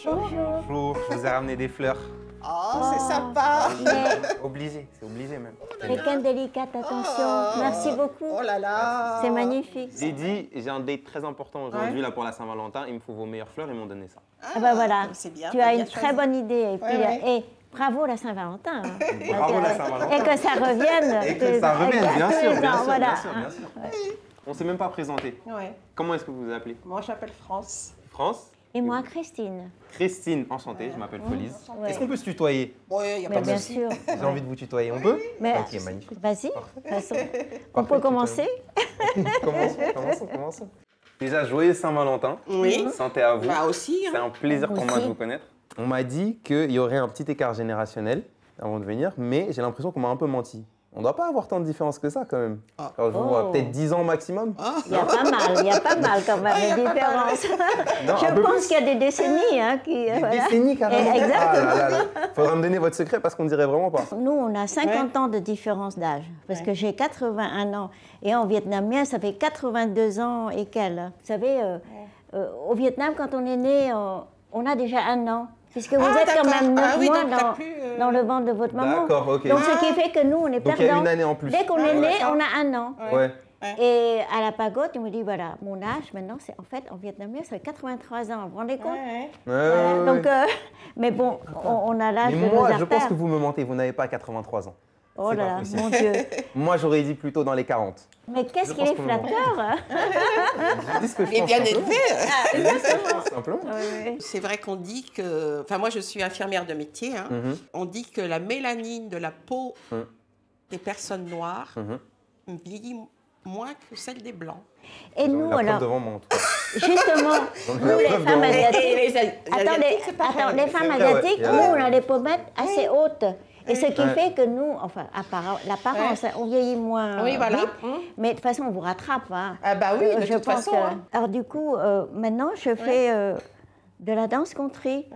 Bonjour. Bonjour, je vous ai ramené des fleurs. Oh, c'est sympa. Obligé, c'est obligé même. Quelqu'un délicate, attention. Merci beaucoup. Oh là là. C'est magnifique. J'ai dit, j'ai un date très important aujourd'hui là pour la Saint-Valentin. Il me faut vos meilleures fleurs, ils m'ont donné ça. Ah bah voilà, c'est bien, tu t'as as bien une très choisi. bonne idée. Et, puis, Ouais. et bravo la Saint-Valentin. Hein. Bravo la Saint-Valentin. Et que ça revienne. Et que ça revienne, bien tous sûr, les bien ans, sûr, voilà. bien sûr, bien sûr. On s'est même pas présenté. Ouais. Comment est-ce que vous vous appelez? Moi, je m'appelle France. France? Et moi, Christine. Christine, enchantée, je m'appelle Felice. Ouais. Est-ce qu'on peut se tutoyer? Oui, il n'y a Mais pas de bien souci. sûr. J'ai envie de vous tutoyer, on peut? Mais Ok, magnifique. vas-y, de toute façon. On Parfait, peut commencer. Commençons. Déjà, joyeux Saint-Valentin. Oui. Santé à vous. Bah aussi. C'est un plaisir pour moi de Aussi. vous connaître. On m'a dit qu'il y aurait un petit écart générationnel avant de venir, mais j'ai l'impression qu'on m'a un peu menti. On ne doit pas avoir tant de différence que ça quand même. Ah. Alors, je vous vois Oh. peut-être 10 ans maximum. Il y a pas mal quand même il y a de pas mal. différences. Non, un Je peu pense plus. qu'il y a des décennies. Hein, qui, Des voilà. décennies carrément. Exactement. Ah là là. Faudra me donner votre secret parce qu'on ne dirait vraiment pas. Nous, on a 50 ans de différence d'âge, parce que j'ai 81 ans. Et en vietnamien, ça fait 82 ans et quelques. Vous savez, au Vietnam, quand on est né, on a déjà un an. Puisque vous êtes quand d'accord. même 9 Ah oui, mois donc t'as plus, dans le ventre de votre maman. D'accord, ok. Donc, ce qui fait que nous, on est Donc, il y a perdants. une année en plus. Dès qu'on est né, d'accord. on a un an. Ouais. Et à la pagode, ils me dit voilà, mon âge maintenant, c'est en fait, en vietnamien, c'est 83 ans. Vous vous rendez compte? Ouais. Voilà. Ouais, Donc, ouais. mais bon, on a l'âge Mais de nos moi, je artères. pense que vous me mentez. Vous n'avez pas 83 ans. Oh C'est là pas là, possible. mon Dieu. Moi, j'aurais dit plutôt dans les 40. Mais qu'est-ce Je qu'il pense est que vous flatteur hein. Je dis ce que je Il est pense bien simplement. élevé. Je dis ce que je pense simplement. C'est vrai qu'on dit que... Enfin, moi, je suis infirmière de métier. Hein. Mhm. On dit que la mélanine de la peau Mhm. des personnes noires Mhm. vieillit moins que celle des blancs. Et J'en ai nous, la preuve alors, devant moi, en tout cas. justement, J'en ai nous, la les preuve femmes devant moi. asiatiques, attends, les femmes C'est vrai, ouais. asiatiques, Il y a nous, la- on a des pommettes assez hautes. Et ce qui Ouais. fait que nous, enfin, l'apparence, on vieillit moins Oui, voilà. vite, Hum. mais de toute façon, on vous rattrape. Hein. Ah bah oui, de Je toute pense façon. que- Hein. Alors du coup, maintenant, je fais de la danse country.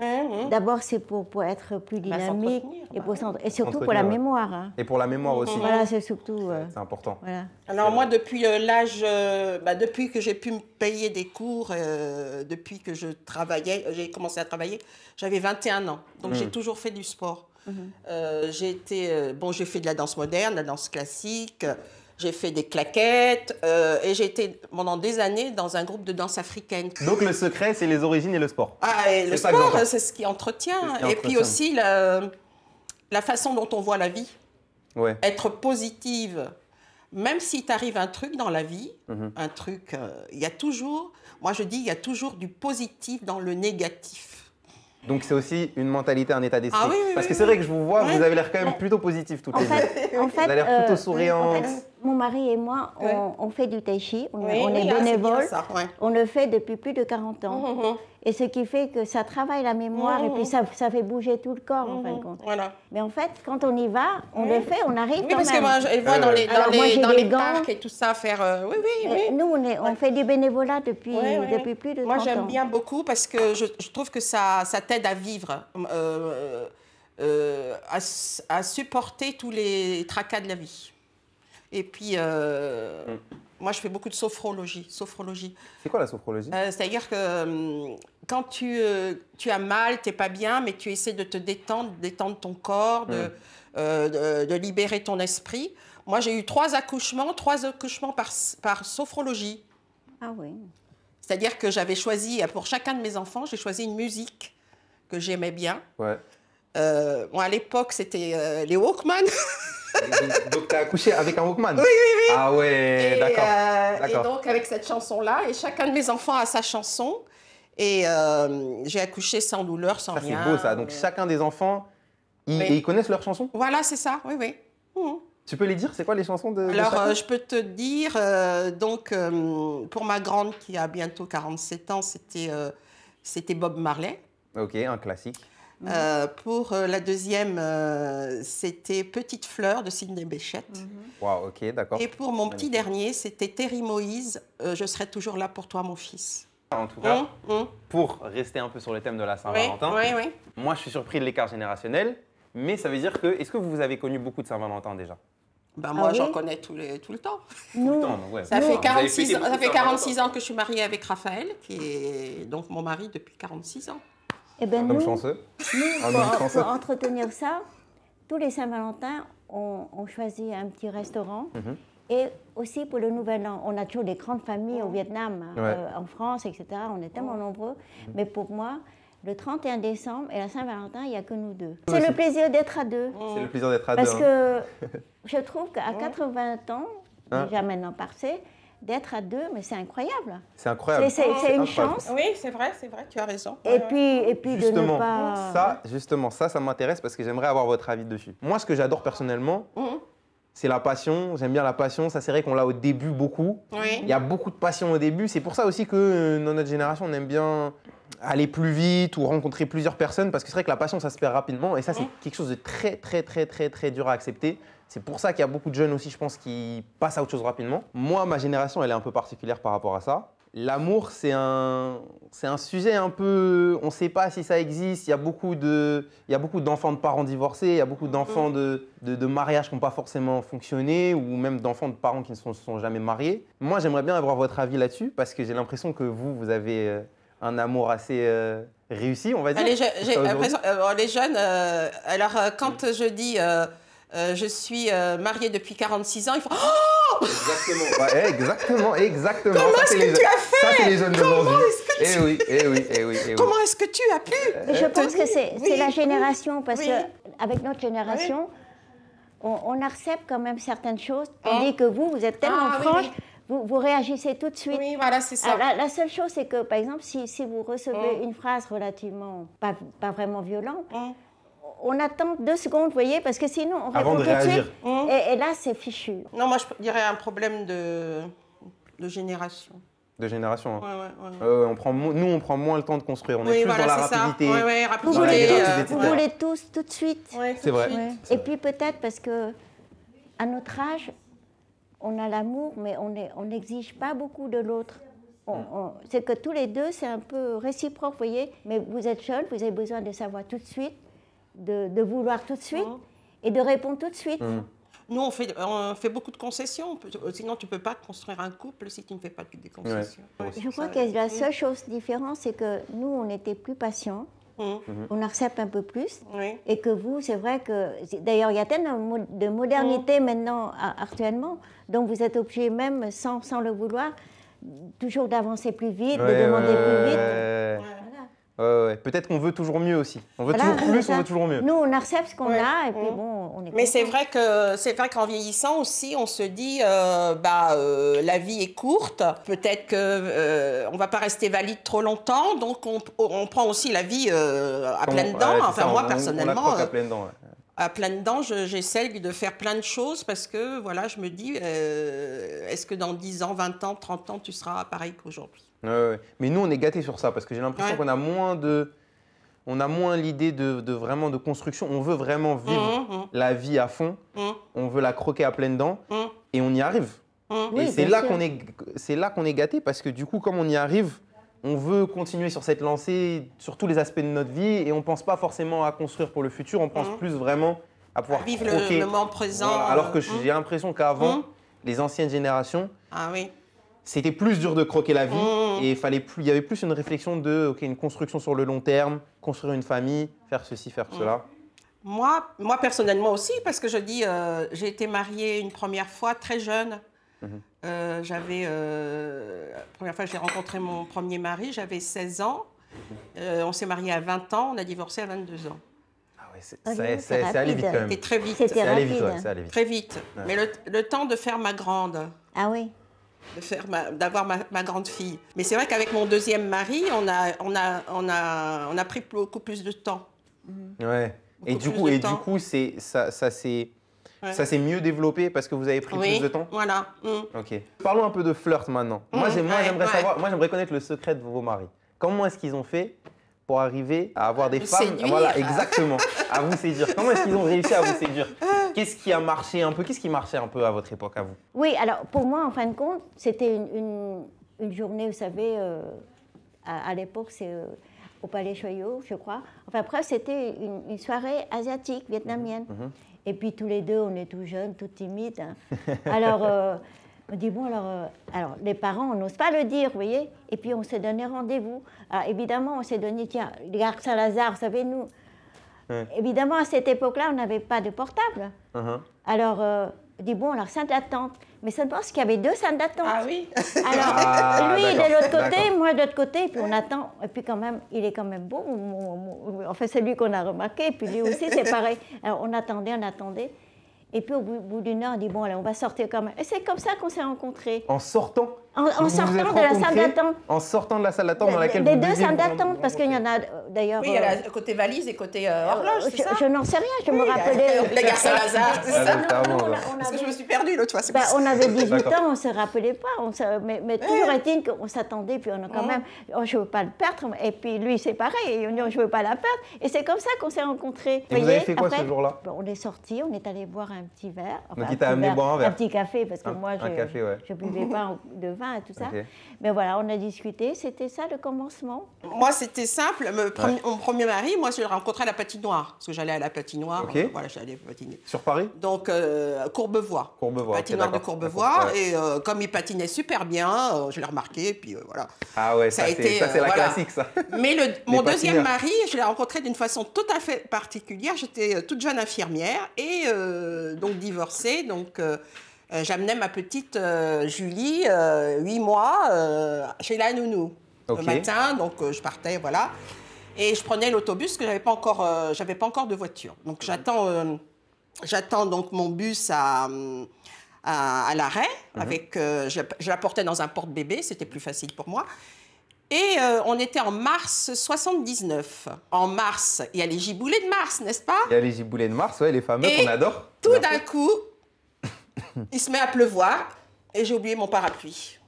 D'abord, c'est pour être plus dynamique s'entretenir, et, et surtout pour S'entretenir, la ouais. mémoire. Hein. Et pour la mémoire aussi. Voilà, c'est surtout... C'est important. voilà. Alors moi, depuis l'âge, depuis que j'ai pu me payer des cours, depuis que je travaillais, j'ai commencé à travailler, j'avais 21 ans. Donc j'ai toujours fait du sport. J'ai fait de la danse moderne, de la danse classique, j'ai fait des claquettes et j'ai été pendant des années dans un groupe de danse africaine. Donc le secret, c'est les origines et le sport. Ah, et le C'est ça que sport, j'entends. c'est ce qui entretient. C'est ce qui Et puis entretient. aussi la façon dont on voit la vie. Ouais. Être positive, même si t'arrive un truc dans la vie, un truc, il y a toujours, moi je dis, il y a toujours du positif dans le négatif. Donc c'est aussi une mentalité, un état d'esprit. Ah oui, oui, Parce que oui, c'est vrai que je vous vois, Ouais. vous avez l'air quand même plutôt positif toutes En les deux. fait, Vous avez l'air plutôt souriante. mon mari et moi, Ouais. on fait du tai chi, on Oui, est oui, ah, c'est bénévole. bien ça, ouais. On le fait depuis plus de 40 ans. Et ce qui fait que ça travaille la mémoire et puis ça fait bouger tout le corps, en fin de compte. Voilà. Mais en fait, quand on y va, on le fait, on arrive Oui, quand parce que même. moi, je vois dans les, Alors, moi, j'ai dans des les gants. parcs et tout ça, faire... oui, oui, oui. Nous, on fait du bénévolat depuis, Ouais, ouais, depuis ouais. plus de 30 Moi, ans. j'aime bien beaucoup parce que je trouve que ça t'aide à vivre, à supporter tous les tracas de la vie. Et puis, moi, je fais beaucoup de sophrologie. C'est quoi la sophrologie? C'est-à-dire que quand tu as mal, tu n'es pas bien, mais tu essaies de te détendre ton corps, de libérer ton esprit. Moi, j'ai eu 3 accouchements par sophrologie. Ah oui. C'est-à-dire que j'avais choisi, pour chacun de mes enfants, j'ai choisi une musique que j'aimais bien. Ouais. Moi, à l'époque, c'était les Walkman. Donc tu as accouché avec un Walkman? Oui, oui, oui. Ah ouais, Et, d'accord. et D'accord. donc, avec cette chanson-là, et chacun de mes enfants a sa chanson. Et j'ai accouché sans douleur, sans Ça, c'est rien. beau ça. Donc chacun des enfants, Oui. et ils connaissent leurs chansons? Voilà, c'est ça, oui, oui. Tu peux les dire? C'est quoi les chansons de Alors, chacun? je peux te dire, pour ma grande qui a bientôt 47 ans, c'était Bob Marley. Ok, un classique. Pour la deuxième, c'était Petite fleur de Sidney Bechet. Waouh, ok, d'accord. Et pour mon petit dernier, c'était Terry Moïse, Je serai toujours là pour toi, mon fils. En tout cas, pour rester un peu sur le thème de la Oui, Saint-Valentin, oui, oui. moi je suis surpris de l'écart générationnel, mais ça veut dire que, est-ce que vous avez connu beaucoup de Saint-Valentin déjà? Ben, moi, oui j'en connais tout le temps. Nous, Non, donc, ouais. Ça Vous fait avez 46 fêté ans, beaucoup de Saint-Valentin. ans que je suis mariée avec Raphaël, qui est donc mon mari depuis 46 ans. Eh ben, Comme nous, chanceux. nous, Un homme chanceux. pour entretenir ça, tous les Saint-Valentin, on choisit un petit restaurant. Et aussi pour le Nouvel An, on a toujours des grandes familles au Vietnam, Ouais. en France, etc. On est tellement nombreux. Mais pour moi, le 31 décembre et la Saint-Valentin, il n'y a que nous deux. C'est le plaisir d'être à deux. C'est le plaisir d'être à deux. Parce hein. que je trouve qu'à 80 ans, Hein? déjà maintenant passé, d'être à deux, mais c'est incroyable. C'est incroyable. C'est une incroyable. chance. Oui, c'est vrai, tu as raison. Et puis de Justement, ne pas... ça m'intéresse parce que j'aimerais avoir votre avis dessus. Moi, ce que j'adore personnellement, c'est la passion. J'aime bien la passion. Ça, c'est vrai qu'on l'a au début beaucoup. Oui. Il y a beaucoup de passion au début. C'est pour ça aussi que dans notre génération, on aime bien aller plus vite ou rencontrer plusieurs personnes parce que c'est vrai que la passion, ça se perd rapidement. Et ça, c'est quelque chose de très, très, très, très, très dur à accepter. C'est pour ça qu'il y a beaucoup de jeunes aussi, je pense, qui passent à autre chose rapidement. Moi, ma génération, elle est un peu particulière par rapport à ça. L'amour, c'est un sujet un peu... On ne sait pas si ça existe. Il y a beaucoup d'enfants de parents divorcés. Il y a beaucoup d'enfants de mariages qui n'ont pas forcément fonctionné ou même d'enfants de parents qui ne se sont jamais mariés. Moi, j'aimerais bien avoir votre avis là-dessus parce que j'ai l'impression que vous avez un amour assez réussi, on va dire. Les jeunes, quand je dis je suis mariée depuis 46 ans, ils font oh Exactement, ouais, exactement. Comment Ça, est-ce c'est que les tu jeunes- as fait? Ça, c'est les jeunes Comment d'aujourd'hui. est-ce que tu- Eh oui. Comment est-ce que tu as pu Et je pense que c'est Oui, la génération, parce oui. qu'avec notre génération, on accepte quand même certaines choses, tandis que vous êtes tellement oui, franche, oui. vous réagissez tout de suite. Oui, voilà, c'est ça. Alors, la seule chose, c'est que, par exemple, si vous recevez une phrase relativement, pas vraiment violente, on attend 2 secondes, vous voyez, parce que sinon, on Avant répond de tout de suite. réagir. Et là, c'est fichu. Non, moi, je dirais un problème de génération. De génération. Hein. Ouais. Nous, on prend moins le temps de construire. On est Oui, plus voilà, dans la c'est ça. rapidité. Oui, Vous rapidité. voulez, les tous, rapidité, vous etc. voulez tous, tout de suite. Ouais, C'est vrai. tout de suite. Et puis peut-être parce que à notre âge, on a l'amour, mais on n'exige pas beaucoup de l'autre. C'est que tous les deux, c'est un peu réciproque, vous voyez. Mais vous êtes jeune, vous avez besoin de savoir tout de suite, de vouloir tout de suite et de répondre tout de suite. Nous, on fait beaucoup de concessions. Sinon, tu ne peux pas construire un couple si tu ne fais pas des concessions. Ouais. Je crois que la seule chose différente, c'est que nous, on était plus patients. On accepte un peu plus. Oui. Et que vous, c'est vrai que... D'ailleurs, il y a tellement de modernité maintenant, actuellement, donc vous êtes obligé, même sans le vouloir, toujours d'avancer plus vite, de demander plus vite. Ouais. Peut-être qu'on veut toujours mieux aussi. On veut Voilà, toujours plus, c'est on ça. veut toujours mieux. Nous, on accepte ce qu'on a, et puis bon, on est Mais c'est content. vrai qu'en vieillissant aussi, on se dit la vie est courte. Peut-être que on va pas rester valide trop longtemps, donc on prend aussi la vie à pleines dents. Ouais, c'est Enfin, ça, moi on la personnellement, croque à pleines dents. Ouais. à pleines dents, j'essaie de faire plein de choses parce que voilà, je me dis, est-ce que dans 10 ans, 20 ans, 30 ans, tu seras pareil qu'aujourd'hui? Ouais. Mais nous, on est gâtés sur ça parce que j'ai l'impression qu'on a moins l'idée de vraiment de construction. On veut vraiment vivre la vie à fond. On veut la croquer à pleines dents et on y arrive. Oui, Et c'est bien là sûr. qu'on est gâté parce que du coup, comme on y arrive, on veut continuer sur cette lancée sur tous les aspects de notre vie et on ne pense pas forcément à construire pour le futur. On pense plus vraiment à pouvoir Vivre croquer. le moment présent. Voilà. Alors que j'ai l'impression qu'avant, les anciennes générations, Ah oui. c'était plus dur de croquer la vie et il y avait plus une réflexion de une construction sur le long terme, construire une famille, faire ceci, faire cela. Moi personnellement aussi, parce que je dis, j'ai été mariée une première fois très jeune. La première fois que j'ai rencontré mon premier mari, j'avais 16 ans. On s'est mariés à 20 ans, on a divorcé à 22 ans. Ah ouais, c'est allé rapide. vite quand même. C'était très vite. C'était C'est allé vite, rapide. ouais, c'est allé vite. Très vite. Ouais. Mais le temps de faire ma grande, Ah oui. d'avoir ma grande fille. Mais c'est vrai qu'avec mon deuxième mari, on a pris beaucoup plus de temps. Ouais. Et Beaucoup du plus coup, de temps. ça s'est mieux développé parce que vous avez pris plus de temps. Voilà. Ok. Parlons un peu de flirt maintenant. Moi, j'aimerais ouais. savoir, moi, j'aimerais connaître le secret de vos maris. Comment est-ce qu'ils ont fait pour arriver à avoir des Vous femmes, séduire. voilà, exactement, à vous séduire. Comment est-ce qu'ils ont réussi à vous séduire? Qu'est-ce qui a marché un peu? Qu'est-ce qui marchait un peu à votre époque, à vous? Oui, alors pour moi, en fin de compte, c'était une journée, vous savez, à l'époque, c'est au Palais Choyot, je crois. Enfin, bref, c'était une soirée asiatique, vietnamienne. Et puis tous les deux, on est tout jeunes, tout timides. Hein. Alors, On dit, bon, alors les parents, on n'ose pas le dire, vous voyez. Et puis, on s'est donné rendez-vous. Alors, évidemment, on s'est donné, tiens, gare Saint-Lazare, vous savez, nous, évidemment, à cette époque-là, on n'avait pas de portable. Alors, on dit, bon, alors, salle d'attente. Mais ça pense qu'il y avait 2 salles d'attente. Ah oui. Alors, lui, il est de l'autre côté, moi, de l'autre côté, et puis on attend. Et puis, quand même, il est quand même beau. Enfin, c'est lui qu'on a remarqué, et puis lui aussi, c'est pareil. Alors, on attendait. Et puis, au bout d'une heure, on dit, bon, allez, on va sortir quand même. Et c'est comme ça qu'on s'est rencontrés. En sortant En sortant de la salle d'attente. En sortant de la salle d'attente dans laquelle Les vous 2 deviez salles vous d'attente, parce qu'il y en a d'ailleurs... Oui, il y a le côté valise et côté horloge, c'est ça? Je n'en sais rien, je me rappelais... Les gare Saint-Lazare, c'est ça? Parce que je me suis perdue l'autre fois, c'est pour ça. On avait 18 ans, on ne se rappelait pas. Mais toujours est-il qu'on s'attendait, puis on a quand même... Oh, je ne veux pas le perdre. Et puis lui, c'est pareil, on dit, je ne veux pas la perdre. Et c'est comme ça qu'on s'est rencontrés. Et vous avez fait quoi ce jour-là? On est sortis, on est allé boire un petit verre. Donc il t'a amené boire un verre? Un petit café, parce que moi, je ne buvais pas de vin et tout ça. Mais voilà, on a discuté, c'était ça le commencement. Moi, c'était simple. Mon premier mari, moi, je le rencontrais à la patinoire. Parce que j'allais à la patinoire. Voilà, j'allais patiner. Sur Paris? Donc, Courbevoie. Patinoire de Courbevoie. Et comme il patinait super bien, je l'ai remarqué. Puis voilà. Ah ouais, ça c'est la classique, ça. Mais mon deuxième mari, je l'ai rencontré d'une façon tout à fait particulière. J'étais toute jeune infirmière et donc divorcée. Donc, j'amenais ma petite Julie, 8 mois, chez la nounou le matin. Donc, je partais, voilà. Et je prenais l'autobus, parce que j'avais pas encore de voiture. Donc, j'attends donc mon bus à l'arrêt. Je l'apportais dans un porte-bébé, c'était plus facile pour moi. Et on était en mars 79. En mars, il y a les giboulées de mars, n'est-ce pas? Il y a les giboulées de mars, ouais, les fameux qu'on adore. Tout d'un coup, il se met à pleuvoir et j'ai oublié mon parapluie.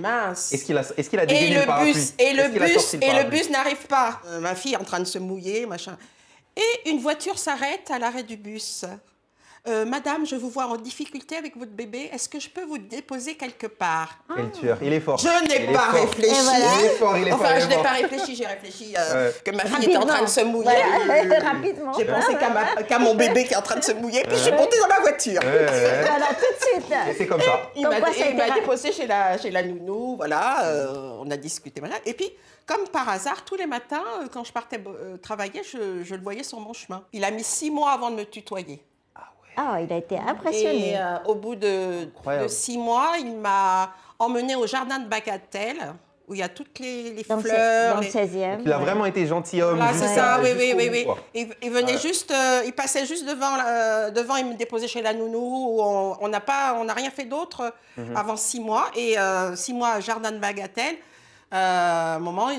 Mince. Est-ce qu'il a dégainé le parapluie? Et le bus n'arrive pas. Ma fille est en train de se mouiller, machin. Et une voiture s'arrête à l'arrêt du bus. Madame, je vous vois en difficulté avec votre bébé. Est-ce que je peux vous déposer quelque part? Quel tueur. Il est fort. Je n'ai pas réfléchi. Voilà. Il est fort, il est fort. Enfin, je n'ai pas réfléchi. J'ai réfléchi que ma fille était en train de se mouiller. Rapidement. J'ai pensé qu'à mon bébé qui est en train de se mouiller. Puis je suis montée dans ma voiture. Voilà, tout de suite. Et c'est comme ça. Il m'a déposé chez la nounou. Voilà, on a discuté. Voilà. Et puis, comme par hasard, tous les matins, quand je partais travailler, je le voyais sur mon chemin. Il a mis 6 mois avant de me tutoyer. Ah, il a été impressionné. Et au bout de 6 mois, il m'a emmenée au jardin de Bagatelle, où il y a toutes les fleurs. Dans le 16e. Il a vraiment été gentilhomme. Voilà, c'est ça, oui. Il venait juste, il passait juste devant, il me déposait chez la nounou. On n'a rien fait d'autre avant 6 mois. Et 6 mois au jardin de Bagatelle. À un moment,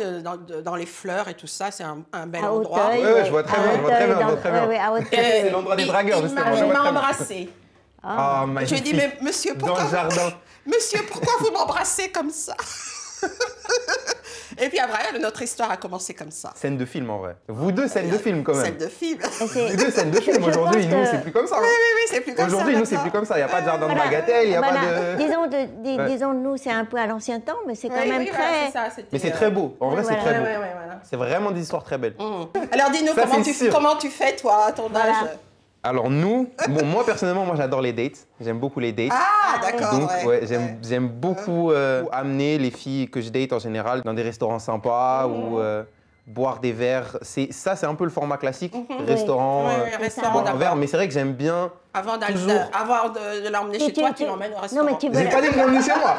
dans les fleurs et tout ça, c'est un bel endroit. Oui, je vois très bien. C'est l'endroit des dragueurs, justement. Il m'a embrassé. Ah, je lui ai dit, mais monsieur, pourquoi vous m'embrassez comme ça? Et puis après, notre histoire a commencé comme ça. Scène de film, en vrai. Vous deux, scène de film, quand même. Scène de film. Vous deux, scène de film. Aujourd'hui, nous, c'est plus comme ça. Oui, c'est plus comme ça. Aujourd'hui, nous, c'est plus comme ça. Il n'y a pas de jardin de Bagatelle, il n'y a pas de... Disons, nous, c'est un peu à l'ancien temps, mais c'est quand même très... Mais c'est très beau. En vrai, c'est très beau. C'est vraiment des histoires très belles. Alors, dis-nous, comment tu fais, toi, à ton âge? Alors nous, moi personnellement, moi j'adore les dates. J'aime beaucoup les dates. Ah, d'accord. Donc j'aime beaucoup amener les filles que je date en général dans des restaurants sympas ou boire des verres. Ça, c'est un peu le format classique, restaurant, boire un verre. Mais c'est vrai que j'aime bien. Avant de l'emmener chez toi, tu l'emmènes au restaurant. Non, mais j'ai pas dit de l'emmener chez moi.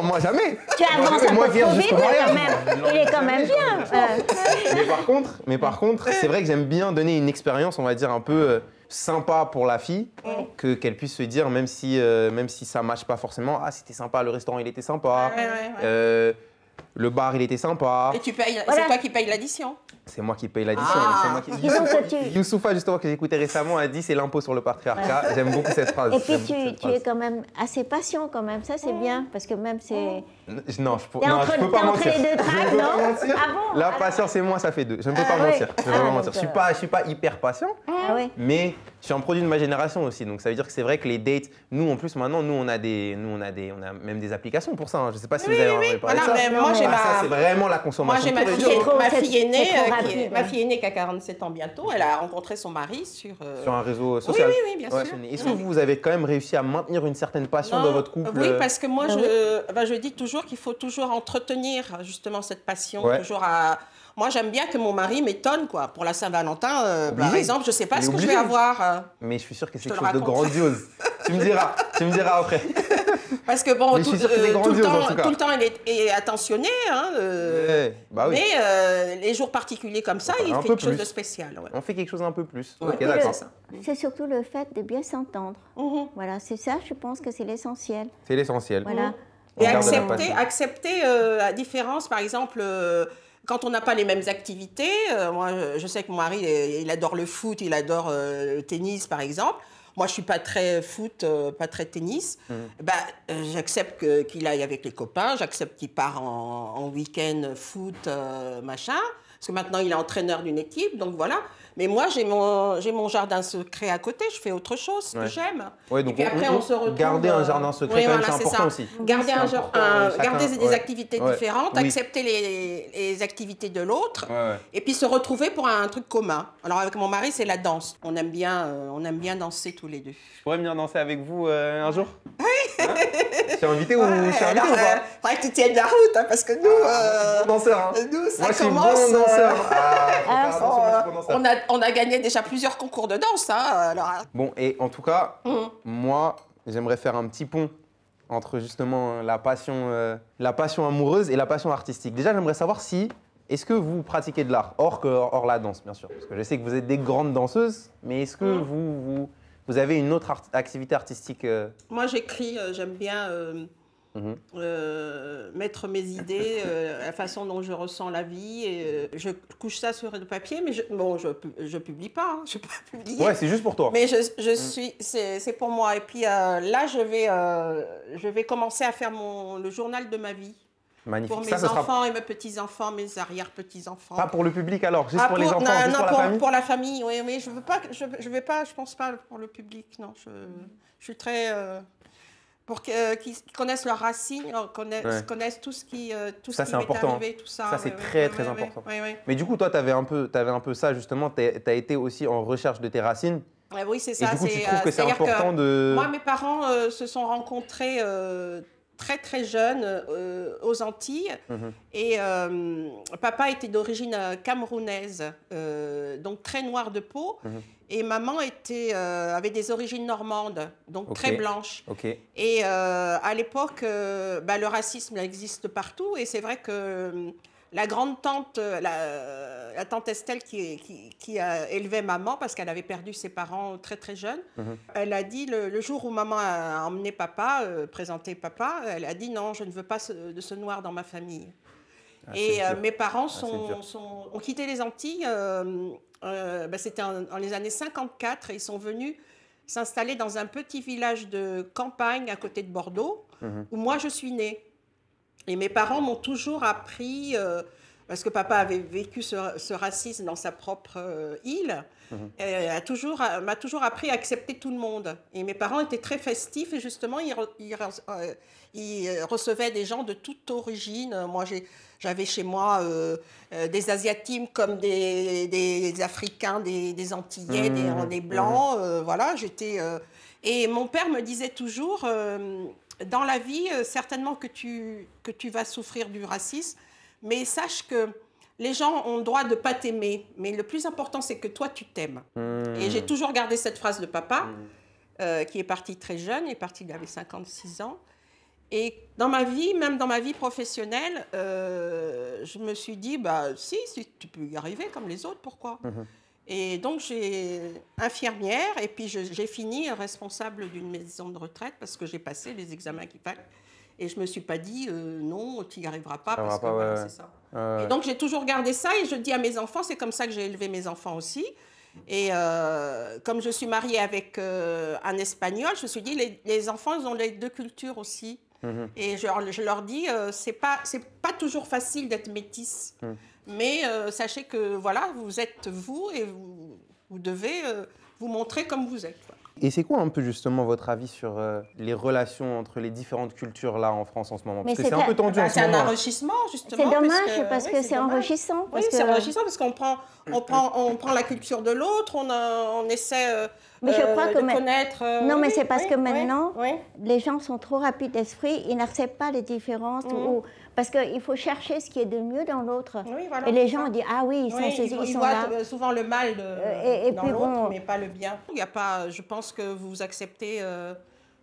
Moi, jamais. Tu avances un peu trop vite, quand même. Il est quand même bien. Mais par contre, c'est vrai que j'aime bien donner une expérience, on va dire, un peu sympa pour la fille, qu'elle puisse se dire, même si ça ne matche pas forcément, ah, c'était sympa, le restaurant, il était sympa. Le bar, il était sympa. Et tu payes, c'est toi qui payes l'addition? C'est moi qui paye l'addition. Youssoufa, justement, que j'écoutais récemment, a dit c'est l'impôt sur le patriarcat. J'aime beaucoup cette phrase. Et puis tu es quand même assez patient quand même. Ça, c'est bien, parce que même c'est... Non, je peux pas mentir. Les deux tracks, non? Ah bon? La patience et moi, ça fait 2. Je ne peux pas mentir. Je ne peux pas mentir. Je suis pas hyper patient, mais Je suis un produit de ma génération aussi, donc ça veut dire que c'est vrai que les dates, nous en plus maintenant, on a même des applications pour ça. Hein. Je ne sais pas si vous avez entendu parler de ça. Mais moi, ça, c'est vraiment la consommation. Moi, j'ai ma fille aînée qui a 47 ans bientôt. Elle a rencontré son mari sur un réseau social. Oui, bien sûr. Est-ce que vous avez quand même réussi à maintenir une certaine passion dans votre couple? Oui, parce que moi, je dis toujours qu'il faut toujours entretenir justement cette passion. Moi, j'aime bien que mon mari m'étonne, quoi. Pour la Saint-Valentin, par exemple, je ne sais pas ce que je vais avoir. Mais je suis sûr que c'est quelque chose de grandiose. Tu me diras après. Parce que bon, tout le temps, il est attentionné. Hein, mais les jours particuliers comme ça, il fait quelque chose de spécial. Ouais. On fait quelque chose un peu plus. Ok, d'accord. C'est surtout le fait de bien s'entendre. Voilà, c'est ça, je pense que c'est l'essentiel. C'est l'essentiel. Voilà. Et accepter la différence, par exemple... Quand on n'a pas les mêmes activités, moi je sais que mon mari, il adore le foot, il adore le tennis par exemple. Moi je ne suis pas très foot, pas très tennis. J'accepte qu'il aille avec les copains, j'accepte qu'il part en week-end foot, machin. Parce que maintenant il est entraîneur d'une équipe, donc voilà. Mais moi j'ai mon jardin secret à côté, je fais autre chose que j'aime. Ouais, donc et puis après on se retrouve... Garder un jardin secret, quand même, c'est important aussi. Garder des activités différentes, accepter les activités de l'autre, et puis se retrouver pour un truc commun. Alors avec mon mari, c'est la danse. On aime bien danser tous les deux. Je pourrais venir danser avec vous un jour? Oui. Je suis invité ou pas? Faudrait que tu tiennes la route, hein, parce que nous... bon danseur, hein. Nous, ça moi, commence... Je suis bon danseur. On a gagné déjà plusieurs concours de danse. Hein, alors... Bon, et en tout cas, moi, j'aimerais faire un petit pont entre justement la passion amoureuse et la passion artistique. Déjà, j'aimerais savoir est-ce que vous pratiquez de l'art, hors la danse, bien sûr? Parce que je sais que vous êtes des grandes danseuses, mais est-ce que vous avez une autre activité artistique? Moi, j'écris, j'aime bien mettre mes idées, la façon dont je ressens la vie. Et, je couche ça sur le papier, mais je publie pas. Hein, je peux pas publier. Ouais, c'est juste pour toi. Mais c'est pour moi. Et puis là, je vais commencer à faire le journal de ma vie. Magnifique. Pour mes enfants et mes petits-enfants, mes arrière-petits-enfants. Pas pour le public alors, juste pour les enfants, juste pour la famille? Pour la famille, oui, mais je pense pas pour le public, non. Je suis très... pour qu'ils connaissent leurs racines, connaissent tout ce qui m'est arrivé, tout ça. Ça, c'est très important. Mais du coup, toi, tu avais un peu ça, justement, tu as été aussi en recherche de tes racines. Oui, c'est ça. Et du coup, tu trouves que c'est important de... Moi, mes parents se sont rencontrés... très jeune aux Antilles et papa était d'origine camerounaise, donc très noir de peau, et maman avait des origines normandes, donc très blanche. Et à l'époque, le racisme existe partout, et c'est vrai que la grande tante, la tante Estelle qui a élevé maman parce qu'elle avait perdu ses parents très jeune, elle a dit le jour où maman a emmené papa, présenté papa, elle a dit non, je ne veux pas de ce noir dans ma famille. Et mes parents ont quitté les Antilles, c'était en les années 54, et ils sont venus s'installer dans un petit village de campagne à côté de Bordeaux, où moi je suis née. Et mes parents m'ont toujours appris, parce que papa avait vécu ce racisme dans sa propre île, m'a toujours appris à accepter tout le monde. Et mes parents étaient très festifs et justement, ils recevaient des gens de toute origine. Moi, j'avais chez moi des Asiatiques comme des Africains, des Antillais, des Blancs. Voilà, et mon père me disait toujours... dans la vie, certainement que tu vas souffrir du racisme, mais sache que les gens ont le droit de ne pas t'aimer. Mais le plus important, c'est que toi, tu t'aimes. Et j'ai toujours gardé cette phrase de papa, qui est parti très jeune, il avait 56 ans. Et dans ma vie, même dans ma vie professionnelle, je me suis dit, si tu peux y arriver comme les autres, pourquoi ? Et donc, j'ai infirmière, et puis j'ai fini responsable d'une maison de retraite parce que j'ai passé les examens qu'il fallait. Et je ne me suis pas dit, non, tu n'y arriveras pas, parce que voilà, c'est ça. Et donc, j'ai toujours gardé ça, et je dis à mes enfants, c'est comme ça que j'ai élevé mes enfants aussi. Et comme je suis mariée avec un Espagnol, je me suis dit, les enfants, ils ont les deux cultures aussi. Et je leur dis, c'est pas toujours facile d'être métisse. Mais sachez que voilà, vous êtes vous et vous devez vous montrer comme vous êtes. Quoi. Et c'est quoi un peu justement votre avis sur les relations entre les différentes cultures là en France en ce moment? Parce que c'est un peu tendu en ce moment. C'est un enrichissement justement. C'est dommage parce que c'est enrichissant. Oui, c'est enrichissant parce qu'on prend la culture de l'autre, on essaie mais je crois de connaître... non, mais c'est parce que maintenant, les gens sont trop rapides d'esprit, ils n'acceptent pas les différences, parce qu'il faut chercher ce qui est de mieux dans l'autre. Oui, voilà, et les gens disent, ah oui, ils sont ceci, ils sont là. Ils voient souvent le mal dans l'autre, mais pas le bien. Il y a pas, je pense que vous acceptez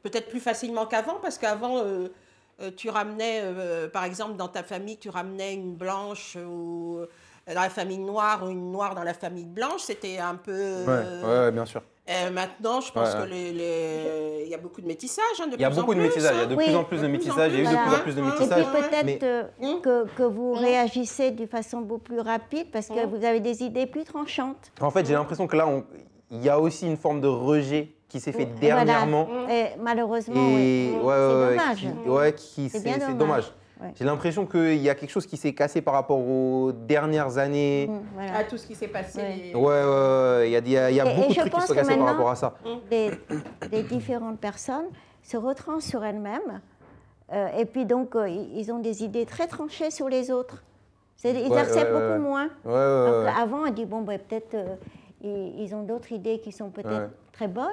peut-être plus facilement qu'avant, parce qu'avant, tu ramenais, par exemple, dans ta famille, tu ramenais une blanche ou dans la famille noire ou une noire dans la famille blanche, c'était un peu... Ouais, bien sûr. Maintenant, je pense que il y a beaucoup de métissage. Hein, il y a beaucoup de métissage, il y a de plus en plus de métissage, il y a eu de plus en plus de métissage. Et puis peut-être que vous réagissez de façon beaucoup plus rapide parce que vous avez des idées plus tranchantes. En fait, j'ai l'impression que là, il y a aussi une forme de rejet qui s'est fait dernièrement. Et malheureusement, c'est dommage. C'est dommage. Ouais. J'ai l'impression qu'il y a quelque chose qui s'est cassé par rapport aux dernières années. À tout ce qui s'est passé. Il y a beaucoup de trucs qui se sont cassés par rapport à ça. Les différentes personnes se retranchent sur elles-mêmes et puis donc ils ont des idées très tranchées sur les autres. Ils acceptent beaucoup moins. Donc, avant, on dit, bon, peut-être ils ont d'autres idées qui sont peut-être très bonnes,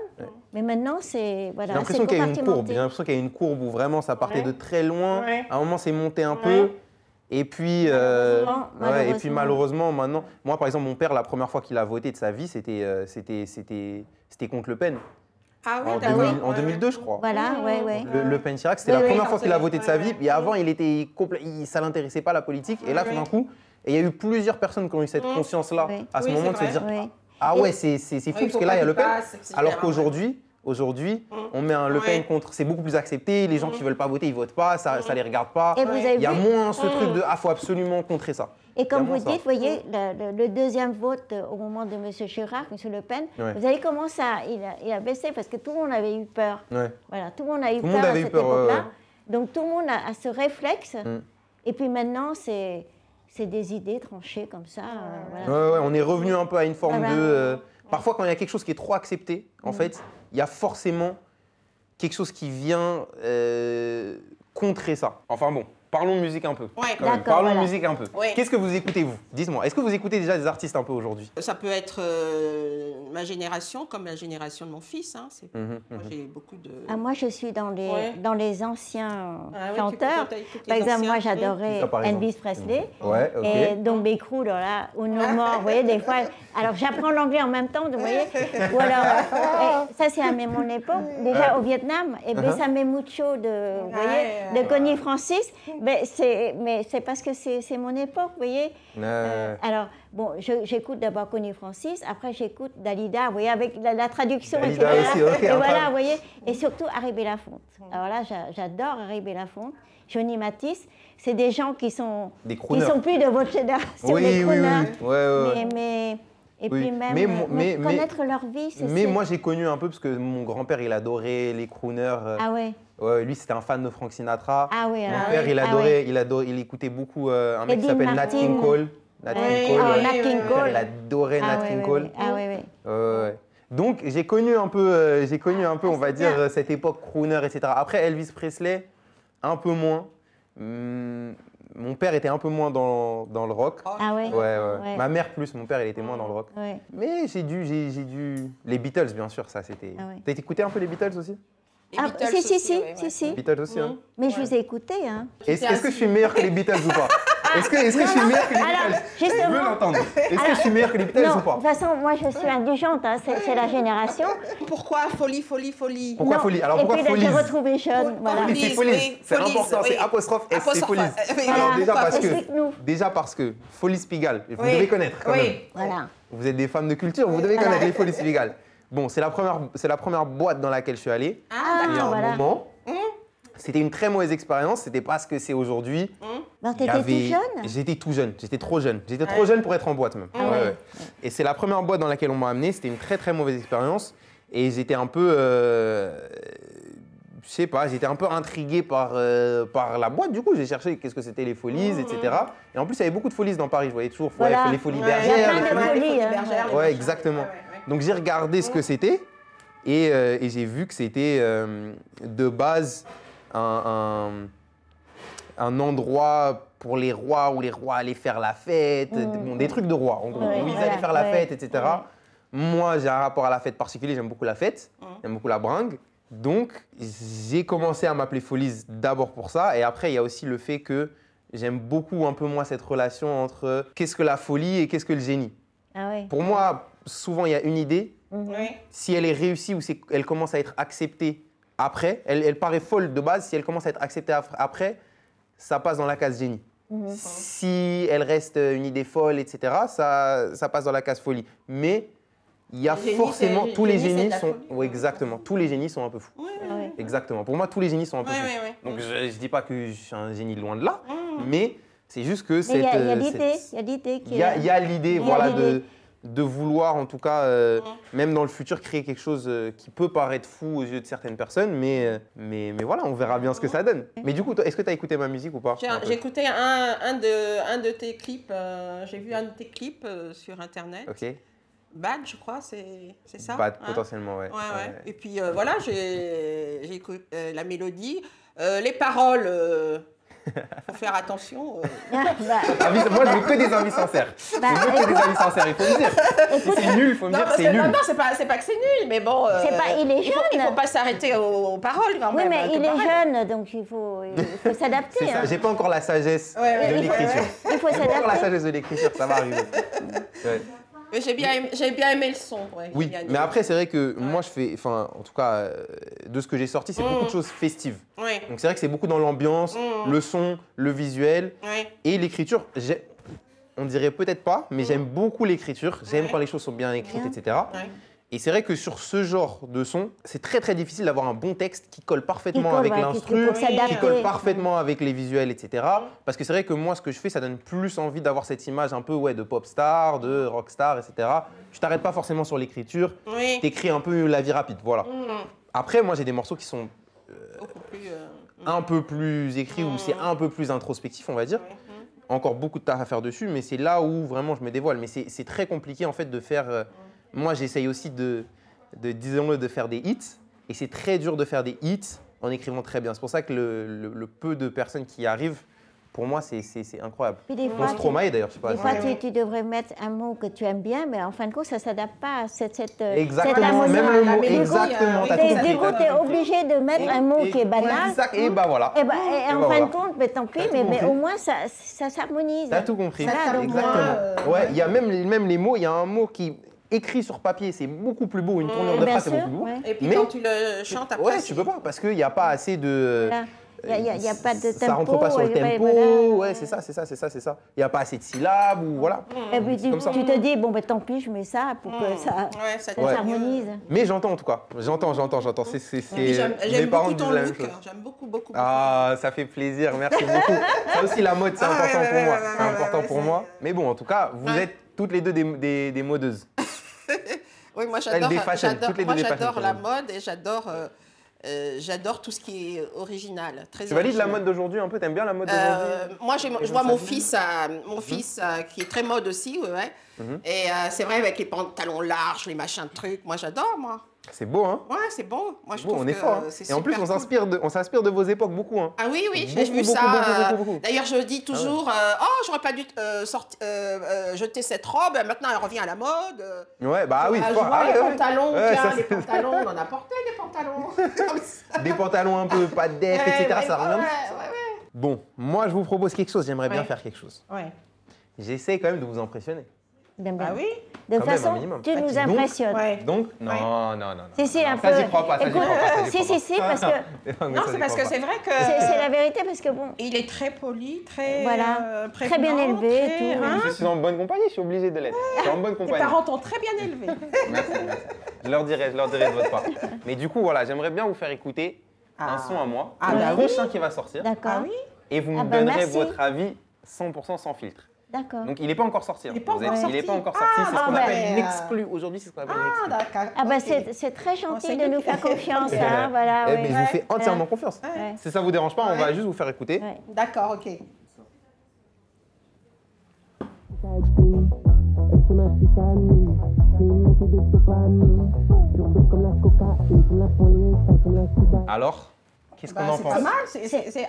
mais maintenant, c'est J'ai l'impression qu'il y a une courbe. J'ai l'impression qu'il y a une courbe où vraiment ça partait de très loin. À un moment, c'est monté un peu. Et puis, malheureusement, maintenant, moi, par exemple, mon père, la première fois qu'il a voté de sa vie, c'était contre Le Pen. Ah oui, en 2002, je crois. Voilà, Le Pen Chirac, c'était la première fois qu'il a voté de sa vie. Et avant, ça ne l'intéressait pas, la politique. Et là, tout d'un coup, il y a eu plusieurs personnes qui ont eu cette conscience-là, à ce moment de se dire ah ouais, c'est fou, parce que là, il y a Le Pen. Alors qu'aujourd'hui, on met un Le Pen contre, c'est beaucoup plus accepté. Les gens qui ne veulent pas voter, ils ne votent pas, ça ne les regarde pas. Il y a moins ce truc de ah, faut absolument contrer ça. Et comme vous dites, vous voyez, le deuxième vote au moment de M. Chirac, M. Le Pen, vous avez commencé il a baissé parce que tout le monde avait eu peur. Voilà, tout le monde a eu peur à cette époque-là. Donc tout le monde a ce réflexe. Et puis maintenant, c'est des idées tranchées comme ça. On est revenu un peu à une forme de... parfois, quand il y a quelque chose qui est trop accepté, en fait, il y a forcément quelque chose qui vient contrer ça. Enfin bon, parlons musique un peu. Parlons musique un peu. Qu'est-ce que vous écoutez, vous? Dites-moi, est-ce que vous écoutez déjà des artistes un peu aujourd'hui? Ça peut être ma génération comme la génération de mon fils. Hein. Moi, j'ai beaucoup de... moi, je suis dans les anciens chanteurs. Par exemple, moi, j'adorais Elvis Presley. Et donc, mes crews, là, ou No More, vous voyez, des fois... Alors, j'apprends l'anglais en même temps, vous voyez. Ou alors, ça, c'est à mon époque. Déjà, au Vietnam, et Besame Mucho de Connie Francis. Mais c'est parce que c'est mon époque, vous voyez. Alors, bon, j'écoute d'abord Connie Francis, après j'écoute Dalida, vous voyez, avec la traduction, etc. Et voilà, vous voyez. Et surtout Harry Belafonte. Alors là, j'adore Harry Belafonte. Johnny Mathis, c'est des gens qui sont plus de votre génération, des crooners. Et puis même connaître leur vie, c'est... Mais moi, j'ai connu un peu, parce que mon grand-père, il adorait les crooners. Ah ouais. Lui, c'était un fan de Frank Sinatra. Ah oui. Mon père, il écoutait beaucoup un mec qui s'appelle Nat King Cole. Nat King Cole. Il adorait Nat King Cole. Ah oui. Donc, j'ai connu un peu, on va dire, cette époque crooner, etc. Après, Elvis Presley, un peu moins. Mon père était un peu moins dans le rock. Ah ouais. Ma mère plus, mon père il était moins dans le rock. Mais j'ai dû... Les Beatles, bien sûr, ça c'était... T'as écouté un peu les Beatles aussi? Si. Les Beatles aussi, hein. Mais je vous ai écouté, hein. Est-ce que je suis meilleure que les Beatles ou pas? Est-ce que je suis meilleure que les Beatles? Je veux l'entendre. Est-ce que je suis meilleure que les Beatles ou pas? De toute façon, moi je suis indulgente, hein. C'est la génération. Pourquoi folie? Pourquoi folie? Alors pourquoi folie? Et puis de te retrouver jeune, voilà. C'est folie, c'est important, c'est apostrophe S, c'est folie. Alors déjà parce que Folies Pigalle, vous devez connaître quand même. Voilà. Vous êtes des femmes de culture, vous devez connaître les Folies Pigalle. Bon, c'est la première boîte dans laquelle je suis allé. Il y a un moment. C'était une très mauvaise expérience, c'était pas ce que c'est aujourd'hui. T'étais tout jeune? J'étais tout jeune, j'étais trop jeune. J'étais trop jeune pour être en boîte même. Et c'est la première boîte dans laquelle on m'a amené, c'était une très très mauvaise expérience. Et j'étais un peu, je sais pas, j'étais un peu intrigué par la boîte. Du coup, j'ai cherché qu'est-ce que c'était les Folies, etc. Et en plus, il y avait beaucoup de Folies dans Paris. Je voyais toujours les Folies Bergères. Il y a plein de Folies. Ouais, exactement. Donc j'ai regardé ce que c'était et j'ai vu que c'était de base un endroit pour les rois où les rois allaient faire la fête, bon, des trucs de rois en gros, où ils allaient faire la fête, etc. Moi, j'ai un rapport à la fête particulier, j'aime beaucoup la fête, j'aime beaucoup la bringue. Donc, j'ai commencé à m'appeler Folies d'abord pour ça. Et après, il y a aussi le fait que j'aime beaucoup un peu moi cette relation entre qu'est-ce que la folie et qu'est-ce que le génie. Pour moi, souvent, il y a une idée. Si elle est réussie ou si elle commence à être acceptée après, elle paraît folle de base. Si elle commence à être acceptée après, ça passe dans la case génie. Si elle reste une idée folle, etc., ça passe dans la case folie. Mais il y a forcément, tous les génies sont, exactement, tous les génies sont un peu fous. Exactement. Pour moi, tous les génies sont un peu fous. Donc je ne dis pas que je suis un génie loin de là, mais c'est juste que il y a l'idée. Il y a l'idée, voilà, de vouloir, en tout cas, même dans le futur, créer quelque chose qui peut paraître fou aux yeux de certaines personnes, mais voilà, on verra bien ce que ça donne. Mais du coup, est-ce que tu as écouté ma musique ou pas? J'ai écouté un de tes clips, j'ai vu un de tes clips sur Internet. Ok. Bad, je crois, c'est ça? Bad, potentiellement, ouais. Et puis voilà, j'ai écouté la mélodie. Les paroles, faut faire attention. Moi, je veux que des avis sincères. Je veux que des avis sincères, il faut me dire. Si c'est nul, il faut me dire que c'est nul. Non, c'est pas que c'est nul, mais bon. Il est jeune. Il ne faut pas s'arrêter aux paroles quand même. Oui, mais il est jeune, donc il faut s'adapter. C'est ça, j'ai pas encore la sagesse de l'écriture. Il faut s'adapter. J'ai pas encore la sagesse de l'écriture, ça va arriver. Mais j'ai bien aimé le son. Oui, mais après, c'est vrai que moi, je fais, enfin, en tout cas, de ce que j'ai sorti, c'est beaucoup de choses festives. Donc, c'est vrai que c'est beaucoup dans l'ambiance, le son, le visuel et l'écriture. On dirait peut-être pas, mais j'aime beaucoup l'écriture. J'aime quand les choses sont bien écrites, etc. Et c'est vrai que sur ce genre de son, c'est très très difficile d'avoir un bon texte qui colle parfaitement avec l'instru, qui colle parfaitement avec les visuels, etc. Parce que c'est vrai que moi, ce que je fais, ça donne plus envie d'avoir cette image un peu de pop star, de rock star, etc. Tu t'arrêtes pas forcément sur l'écriture, t'écris un peu la vie rapide, voilà. Après, moi, j'ai des morceaux qui sont un peu plus écrits ou c'est un peu plus introspectif, on va dire. Encore beaucoup de taf à faire dessus, mais c'est là où vraiment je me dévoile. Mais c'est très compliqué en fait de faire. Moi, j'essaye aussi disons-le, de faire des hits. Et c'est très dur de faire des hits en écrivant très bien. C'est pour ça que le peu de personnes qui arrivent, pour moi, c'est incroyable. On se Stromae d'ailleurs, je sais pas. Des fois, tu devrais mettre un mot que tu aimes bien, mais en fin de compte, ça ne s'adapte pas à cette exactement, même le mot, exactement. Du coup, tu es obligé de mettre un mot qui est banal. Et bah voilà. Et en fin de compte, mais tant pis, mais au moins, ça s'harmonise. Tu as tout compris. Exactement. Ouais, il y a même les mots, il y a un mot qui écrit sur papier, c'est beaucoup plus beau, une tournure de phrase, c'est beaucoup plus beau. Et puis quand tu le chantes après. Ouais, tu peux pas, parce qu'il n'y a pas assez de. Il n'y a pas de tempo. Ça rentre pas sur le tempo, ouais, c'est ça. Il n'y a pas assez de syllabes, ou voilà. Et puis tu te dis, bon, tant pis, je mets ça pour que ça s'harmonise. Mais j'entends en tout cas, j'entends. J'aime beaucoup ton look, j'aime beaucoup. Ah, ça fait plaisir, merci beaucoup. Ça aussi, la mode, c'est important pour moi. C'est important pour moi. Mais bon, en tout cas, vous êtes toutes les deux des modeuses. Oui, moi j'adore la mode et j'adore tout ce qui est original. Tu valides la mode d'aujourd'hui un peu? T'aimes bien la mode d'aujourd'hui? Moi, je vois mon fils qui est très mode aussi, et c'est vrai avec les pantalons larges, les machins de trucs. Moi, j'adore, moi. C'est beau, hein? Ouais, c'est beau. Moi, je trouve on est fort. Et en plus, on s'inspire de vos époques beaucoup, hein. Ah oui, j'ai vu ça. D'ailleurs, je dis toujours, j'aurais pas dû jeter cette robe. Maintenant, elle revient à la mode. Ouais, bah oui. Je vois les pantalons, les pantalons, on en a porté des pantalons. Des pantalons un peu pas de def, etc. Ça revient. Bon, moi, je vous propose quelque chose. J'aimerais bien faire quelque chose. J'essaie quand même de vous impressionner. Ah oui? De toute façon, tu nous impressionnes. Donc, non. Si, un peu. Ça, j'y crois pas. Si, parce que. Non, c'est parce que c'est vrai que. C'est la vérité, parce que bon. Il est très poli, très. Très bien élevé, tout. Je suis en bonne compagnie, je suis obligé de l'être. Je suis en bonne compagnie. Tes parents t'ont très bien élevé. Merci. Je leur dirai de votre part. Mais du coup, voilà, j'aimerais bien vous faire écouter un son à moi. Le prochain qui va sortir. D'accord. Et vous me donnerez votre avis 100% sans filtre. D'accord. Donc il n'est pas encore sorti. Il n'est pas encore sorti. C'est ce qu'on appelle une exclue. Aujourd'hui, c'est ce qu'on appelle une exclue. D'accord. C'est très gentil de nous faire confiance. Mais je vous fais entièrement confiance. Si ça ne vous dérange pas, on va juste vous faire écouter. D'accord, ok. Alors, qu'est-ce qu'on Bah, en c'est pense? pas mal.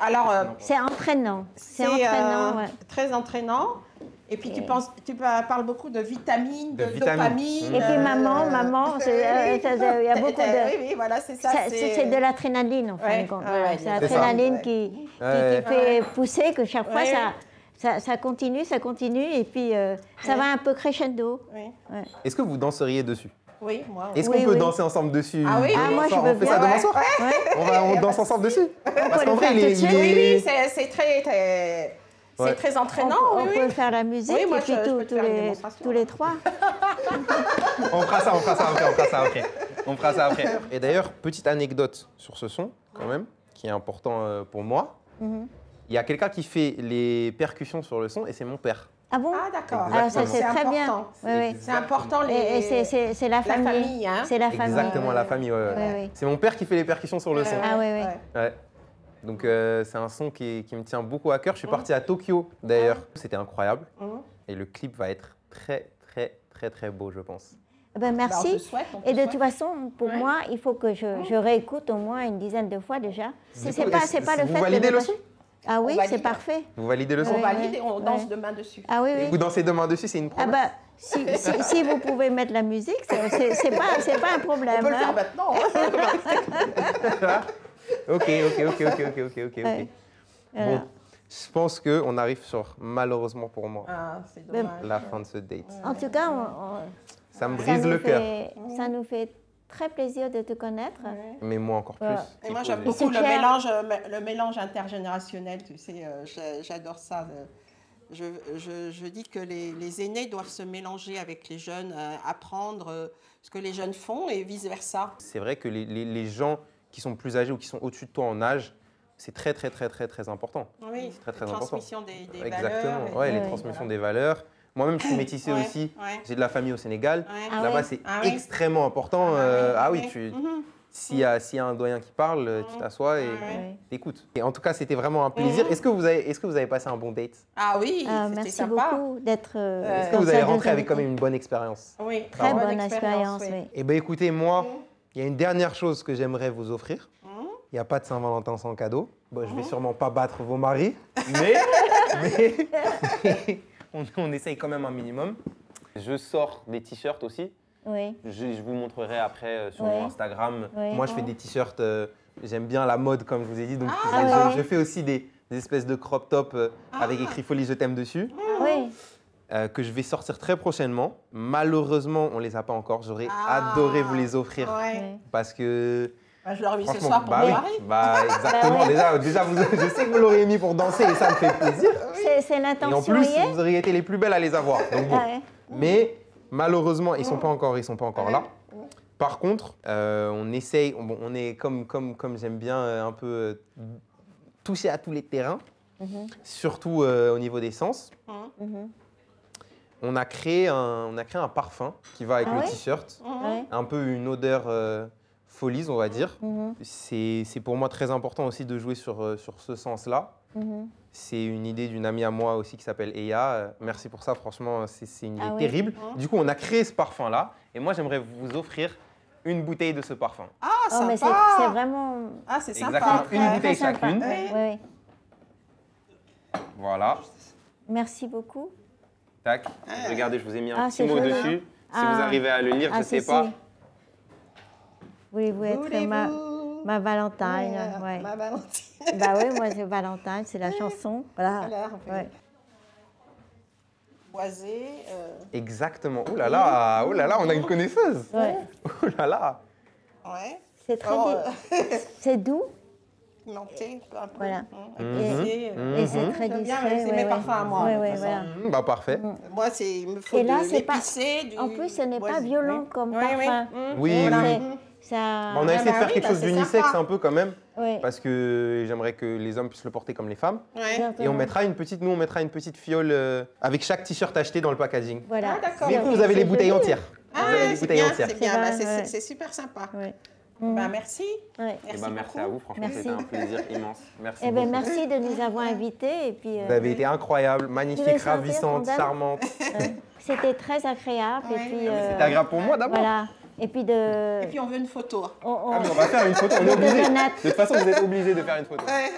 Alors, C'est entraînant. C'est c'est entraînant, ouais. très entraînant. Et puis tu parles beaucoup de vitamines, De de vitamines. dopamine. Et puis maman, il y a beaucoup de... Oui, oui, voilà, c'est ça. C'est de l'adrénaline, en fin Ouais, de compte. ouais, Voilà, ouais, c'est bien sûr. l'adrénaline Ouais. qui Ouais. fait pousser, que chaque fois, Ouais. ça continue, et puis ça va un peu crescendo. Oui, Ouais. Est-ce que vous danseriez dessus? oui, moi. Est-ce Oui, qu'on peut oui. danser ensemble dessus? Ah oui, demain moi, je soir? veux On fait ça bien. demain soir? Ouais. On danse ensemble dessus? Parce peut qu'en le vrai, faire tout de suite. Oui, c'est très Ouais. très entraînant. On oui, peut oui. faire la musique, Oui, moi, et puis je peux te faire une démonstration. tous les trois. On fera ça après. On fera ça après. Et d'ailleurs, petite anecdote sur ce son, quand même, qui est important pour moi. Mhm. Il y a quelqu'un qui fait les percussions sur le son et c'est mon père. Ah bon? Ah, d'accord. Exactement. Alors ça, c'est très bien. important. Oui, oui. C'est important, Et c'est la famille. famille, hein. C'est la famille. Exactement, la famille. Ouais, ouais. Oui, oui. C'est mon père qui fait les percussions sur le son. Ah oui, oui. Ouais. Donc c'est un son qui me tient beaucoup à cœur. Je suis parti à Tokyo d'ailleurs. C'était incroyable. Et le clip va être très, très, très, très beau, je pense. Ben, Bah, on te merci. souhaite, on te Et de souhaite. toute façon, pour Ouais. moi, il faut que je réécoute au moins une dizaine de fois déjà. C'est Du coup, pas le vous fait validez de... le son? Ah oui, On valide. c'est parfait. Vous validez le son? On Ouais. valide et on danse Ouais. demain dessus. Ah oui, Et oui. vous dansez demain dessus, c'est une Ah promesse? bah, si vous pouvez mettre la musique, c'est pas un problème. On peut le faire hein. maintenant. Ok. Ouais. Voilà. Bon, je pense qu'on arrive sur, malheureusement pour moi, Ah, c'est dommage. la fin de ce date. En tout cas, Ça me ça brise nous le cœur. ça nous fait très plaisir de te connaître. Ouais. Mais moi encore plus. Voilà. Et moi, Il j'aime faut- beaucoup c'est clair. le mélange intergénérationnel, tu sais, j'adore ça. Je dis que les aînés doivent se mélanger avec les jeunes, apprendre ce que les jeunes font et vice-versa. C'est vrai que les gens qui sont plus âgés ou qui sont au-dessus de toi en âge, c'est très, très, très, très, très important. Oui, C'est très, très la important. transmission des Exactement, valeurs. ouais, les Ouais. transmissions des valeurs. Moi-même, je suis métissé Ouais, aussi. ouais. J'ai de la famille au Sénégal. Ouais. Ah Là-bas, ouais. c'est Ah oui. extrêmement important. Ah oui, Mhm. s'il y a un doyen qui parle, tu t'assois et Ouais. Ouais. t'écoutes. Et en tout cas, c'était vraiment un plaisir. Est-ce que vous avez passé un bon date? Ah oui, Ah, c'était merci sympa. beaucoup d'être. Est-ce que comme vous ça allez de rentrer avec t'inviter. quand même une bonne expérience? Oui, Très bonne expérience, oui. Eh bien, écoutez, moi, il y a une dernière chose que j'aimerais vous offrir. Mhm. Il n'y a pas de Saint-Valentin sans cadeau. Bon, je vais sûrement pas battre vos maris, mais, on essaye quand même un minimum. Je sors des t-shirts aussi. Oui. Je vous montrerai après sur Ouais. mon Instagram. Ouais. Moi, je fais des t-shirts. J'aime bien la mode, comme je vous ai dit. Donc, d'accord. je fais aussi des espèces de crop top avec écrit Folie, je t'aime dessus, Oui. que je vais sortir très prochainement. Malheureusement, on les a pas encore. J'aurais Ah. adoré vous les offrir Ouais. Ouais. parce que Bah, je l'aurais mis ce franchement, soir pour bah mon oui, mari. bah exactement. Bah oui. Déjà je sais que vous l'auriez mis pour danser et ça me fait plaisir. C'est Et en l'intention plus, y est. vous auriez été les plus belles à les avoir. Donc bon. Ah ouais. Mais malheureusement, ils sont pas encore là. Par contre, on essaye, on est comme j'aime bien un peu toucher à tous les terrains, surtout au niveau des sens. Mhm. On a créé un parfum qui va avec Ah le ouais t-shirt, Ouais. un peu une odeur folies, on va dire. Mhm. C'est pour moi très important aussi de jouer sur ce sens-là. Mhm. C'est une idée d'une amie à moi aussi qui s'appelle Eya. Merci pour ça, franchement, c'est une idée Ah oui. terrible. Du coup, on a créé ce parfum-là et moi, j'aimerais vous offrir une bouteille de ce parfum. Ah, Oh, mais sympa. c'est vraiment Ah, c'est sympa. Exactement, une Ouais. bouteille très sympa. chacune. Oui, oui. Voilà. Merci beaucoup. Tac. Regardez, je vous ai mis un Ah, petit c'est mot joli, dessus. Si Ah. vous arrivez à le lire, je ne sais si, pas. si. Voulez-vous être Voulez-vous ma Valentine? Ouais. Ma Valentine. Bah oui, moi c'est Valentine, c'est la chanson. Voilà. Alors, on fait Ouais. boisé. Exactement. Oh là là, on a une connaisseuse. Ouais. Oh là là. Ouais. C'est très Oh, c'est doux pimenté, un peu. Voilà. Épicé, et c'est très J'aime bien, discret. c'est mes parfums à moi, Ouais, de ouais, toute voilà. Bah parfait. Moi, il me faut Et là, de c'est pas. l'épicé, du En plus, ce n'est pas boisé. violent comme Oui, oui. parfum. Oui, Voilà. oui. Ça. Bah, on a essayé de bah faire oui, quelque bah, chose c'est d'unisexe sympa. un peu quand même, Ouais. parce que j'aimerais que les hommes puissent le porter comme les femmes. Ouais. Et on mettra une petite fiole avec chaque t-shirt acheté dans le packaging. Voilà. Ah, d'accord. Mais vous avez les bouteilles entières. Ah, Vous avez les c'est bouteilles bien, entières. c'est bien. C'est Bah, vrai, ouais. c'est super sympa. Ouais. Ben, merci. Ouais. Eh ben, merci à vous, franchement, Merci. c'était un plaisir immense. Merci Eh ben, beaucoup. merci de nous avoir invités. Et puis, Vous avez été incroyable, Tu veux magnifique, sortir, ravissante, Sandane charmante. c'était très agréable. Ouais. Et puis, C'était agréable pour moi d'abord. voilà. Et puis de. Et puis on veut une photo. Ah, mais on va faire une photo, on est obligé. Donate. De toute façon, vous êtes obligés de faire une photo. Ouais.